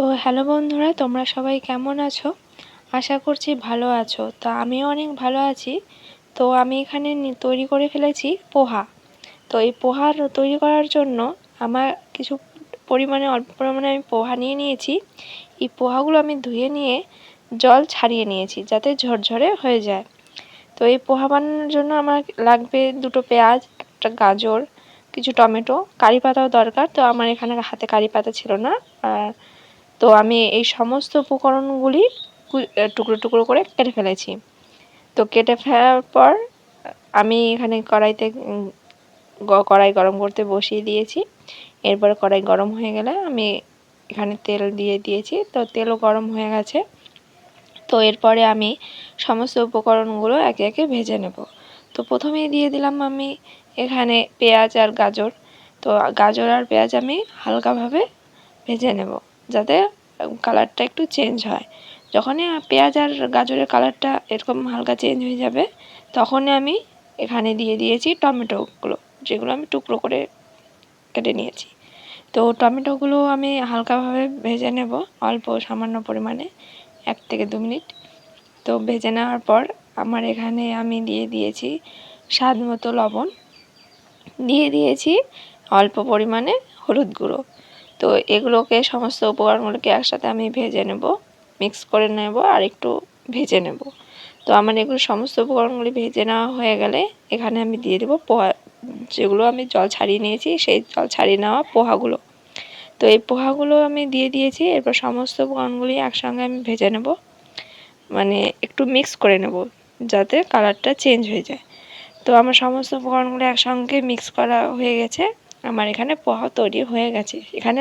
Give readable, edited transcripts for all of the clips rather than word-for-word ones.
তো হ্যালো বন্ধুরা, তোমরা সবাই কেমন আছো? আশা করছি ভালো আছো। তো আমিও অনেক ভালো আছি। তো আমি এখানে তৈরি করে ফেলেছি পোহা। তো এই পোহা তৈরি করার জন্য আমার কিছু অল্প পরিমাণে আমি পোহা নিয়ে নিয়েছি। এই পোহাগুলো আমি ধুয়ে নিয়ে জল ছাড়িয়ে নিয়েছি যাতে ঝরঝরে হয়ে যায়। তো এই পোহা বানানোর জন্য আমার লাগবে দুটো পেঁয়াজ, একটা গাজর, কিছু টমেটো, কারি পাতাও দরকার। তো আমার এখানে হাতে কারি পাতা ছিল না। তো আমি এই সমস্ত উপকরণগুলি টুকরো টুকরো করে কেটে ফেলেছি। তো কেটে ফেলার পর আমি এখানে কড়াই গরম করতে বসিয়ে দিয়েছি। এরপর কড়াই গরম হয়ে গেলে আমি এখানে তেল দিয়ে দিয়েছি। তো তেলও গরম হয়ে গেছে। তো এরপরে আমি সমস্ত উপকরণগুলো একে একে ভেজে নেব। তো প্রথমেই দিয়ে দিলাম আমি এখানে পেঁয়াজ আর গাজর। তো গাজর আর পেঁয়াজ আমি হালকাভাবে ভেজে নেব যাতে কালারটা একটু চেঞ্জ হয়। যখনই পেঁয়াজ আর গাজরের কালারটা এরকম হালকা চেঞ্জ হয়ে যাবে, তখনই আমি এখানে দিয়ে দিয়েছি টমেটোগুলো, যেগুলো আমি টুকরো করে কেটে নিয়েছি। তো টমেটোগুলো আমি হালকাভাবে ভেজে নেব, অল্প সামান্য পরিমাণে 1 থেকে 2 মিনিট। তো ভেজে নেওয়ার পর আমার এখানে আমি দিয়ে দিয়েছি স্বাদ মতো লবণ, দিয়ে দিয়েছি অল্প পরিমাণে হলুদ গুঁড়ো। তো এগুলোকে সমস্ত উপকরণগুলোকে একসাথে আমি ভেজে নেব, মিক্স করে নেব আর একটু ভেজে নেব। তো আমার এগুলো সমস্ত উপকরণগুলি ভেজে নেওয়া হয়ে গেলে এখানে আমি দিয়ে দেবো পোহা, যেগুলো আমি জল ছাড়িয়ে নিয়েছি, সেই জল ছাড়িয়ে নেওয়া পোহাগুলো। তো এই পোহাগুলো আমি দিয়ে দিয়েছি। এরপর সমস্ত উপকরণগুলি একসঙ্গে আমি ভেজে নেব, মানে একটু মিক্স করে নেব যাতে কালারটা চেঞ্জ হয়ে যায়। তো আমার সমস্ত উপকরণগুলো একসঙ্গে মিক্স করা হয়ে গেছে। আমার এখানে পোহা তৈরি হয়ে গেছে। এখানে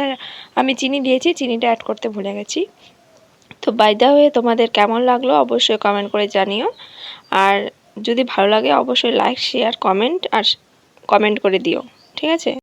আমি চিনি দিয়েছি, চিনিটা অ্যাড করতে ভুলে গেছি। তো বাই দ্য ওয়ে, তোমাদের কেমন লাগলো অবশ্যই কমেন্ট করে জানিও। আর যদি ভালো লাগে অবশ্যই লাইক, শেয়ার, কমেন্ট করে দিও। ঠিক আছে?